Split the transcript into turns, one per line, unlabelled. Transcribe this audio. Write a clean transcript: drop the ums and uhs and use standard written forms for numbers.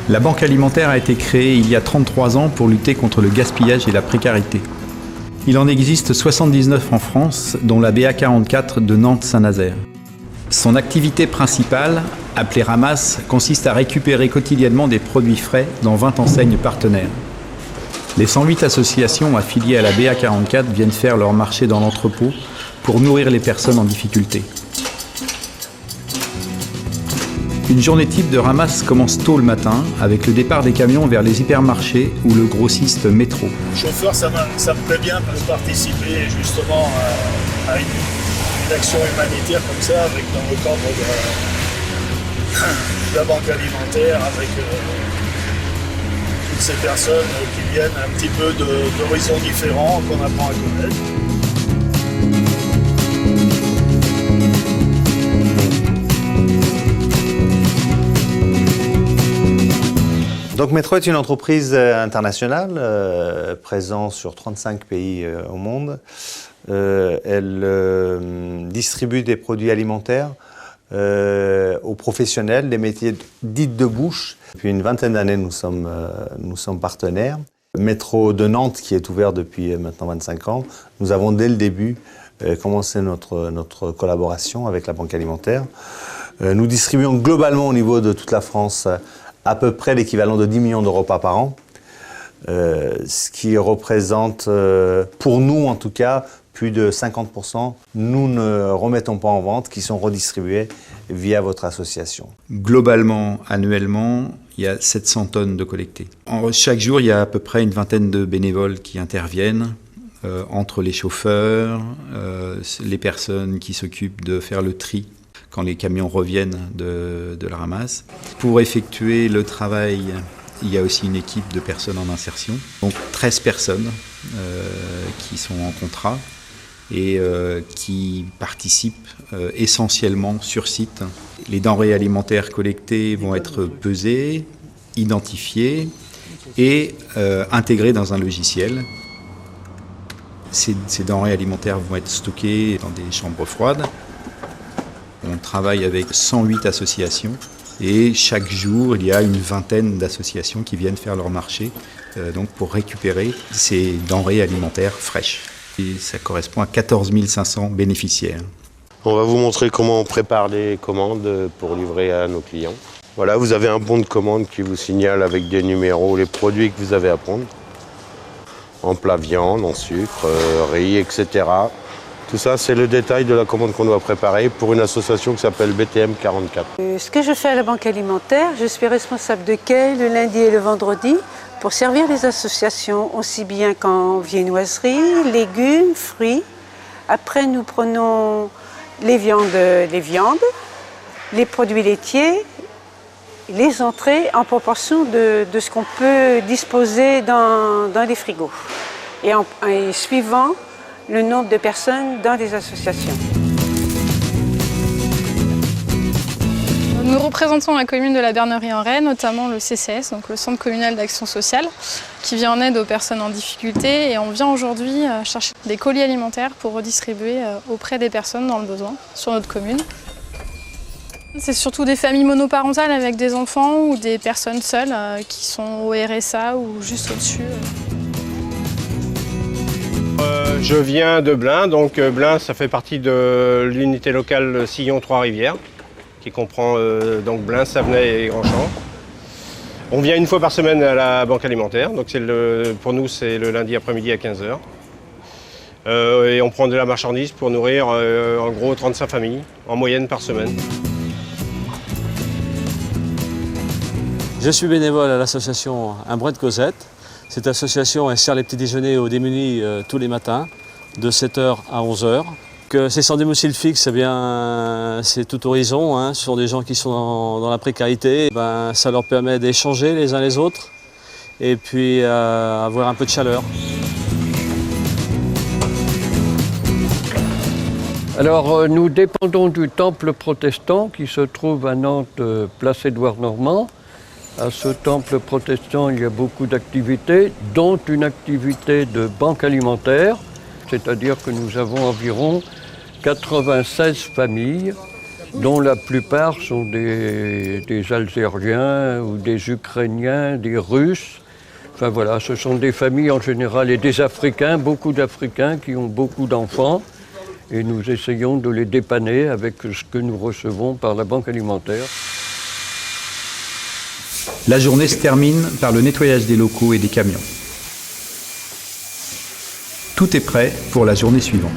La Banque alimentaire a été créée il y a 33 ans pour lutter contre le gaspillage et la précarité. Il en existe 79 en France, dont la BA44 de Nantes-Saint-Nazaire. Son activité principale, appelée Ramasse, consiste à récupérer quotidiennement des produits frais dans 20 enseignes partenaires. Les 108 associations affiliées à la BA44 viennent faire leur marché dans l'entrepôt pour nourrir les personnes en difficulté. Une journée type de Ramasse commence tôt le matin avec le départ des camions vers les hypermarchés ou le grossiste Métro.
Chauffeur, ça me plaît bien de participer justement à une action humanitaire comme ça, avec dans le cadre de la Banque alimentaire, avec toutes ces personnes qui viennent un petit peu d'horizons différents qu'on apprend à connaître.
Donc Métro est une entreprise internationale, présente sur 35 pays au monde. Elle distribue des produits alimentaires aux professionnels, des métiers dits de bouche. Depuis une vingtaine d'années, nous sommes partenaires. Métro de Nantes, qui est ouvert depuis maintenant 25 ans, nous avons dès le début commencé notre collaboration avec la Banque alimentaire. Nous distribuons globalement au niveau de toute la France à peu près l'équivalent de 10 millions de repas par an, ce qui représente, pour nous en tout cas, plus de 50%. Nous ne remettons pas en vente, qui sont redistribués via votre association.
Globalement, annuellement, il y a 700 tonnes de collectées. Chaque jour, il y a à peu près une vingtaine de bénévoles qui interviennent, entre les chauffeurs, les personnes qui s'occupent de faire le tri quand les camions reviennent de la ramasse. Pour effectuer le travail, il y a aussi une équipe de personnes en insertion, donc 13 personnes qui sont en contrat et qui participent essentiellement sur site. Les denrées alimentaires collectées vont être pesées, identifiées et intégrées dans un logiciel. Ces denrées alimentaires vont être stockées dans des chambres froides. On travaille avec 108 associations et chaque jour, il y a une vingtaine d'associations qui viennent faire leur marché donc pour récupérer ces denrées alimentaires fraîches. Et ça correspond à 14 500 bénéficiaires.
On va vous montrer comment on prépare les commandes pour livrer à nos clients. Voilà, vous avez un bon de commande qui vous signale avec des numéros les produits que vous avez à prendre. En plat viande, en sucre, riz, etc. Tout ça, c'est le détail de la commande qu'on doit préparer pour une association qui s'appelle BTM 44.
Ce que je fais à la Banque alimentaire, je suis responsable de quai le lundi et le vendredi pour servir les associations, aussi bien qu'en viennoiserie, légumes, fruits. Après, nous prenons les viandes, les produits laitiers, les entrées en proportion de ce qu'on peut disposer dans les frigos et suivant le nombre de personnes dans les associations.
Nous représentons la commune de la Bernerie-en-Retz, notamment le CCS, donc le Centre communal d'action sociale, qui vient en aide aux personnes en difficulté. Et on vient aujourd'hui chercher des colis alimentaires pour redistribuer auprès des personnes dans le besoin sur notre commune. C'est surtout des familles monoparentales avec des enfants ou des personnes seules qui sont au RSA ou juste au-dessus.
Je viens de Blain, donc Blain ça fait partie de l'unité locale Sillon Trois-Rivières, qui comprend donc Blain, Savenay et Grandchamp. On vient une fois par semaine à la Banque alimentaire, donc pour nous c'est le lundi après-midi à 15h. Et on prend de la marchandise pour nourrir en gros 35 familles, en moyenne par semaine.
Je suis bénévole à l'association Un Brin de Cosette. Cette association elle sert les petits déjeuners aux démunis tous les matins, de 7h à 11h. C'est sans domicile fixe, eh bien, c'est tout horizon. Hein. Ce sont des gens qui sont dans la précarité. Ben, ça leur permet d'échanger les uns les autres et puis avoir un peu de chaleur.
Alors, nous dépendons du temple protestant qui se trouve à Nantes, place Édouard Normand. À ce temple protestant, il y a beaucoup d'activités, dont une activité de banque alimentaire, c'est-à-dire que nous avons environ 96 familles dont la plupart sont des Algériens ou des Ukrainiens, des Russes. Enfin voilà, ce sont des familles en général et des Africains, beaucoup d'Africains qui ont beaucoup d'enfants. Et nous essayons de les dépanner avec ce que nous recevons par la Banque alimentaire.
La journée se termine par le nettoyage des locaux et des camions. Tout est prêt pour la journée suivante.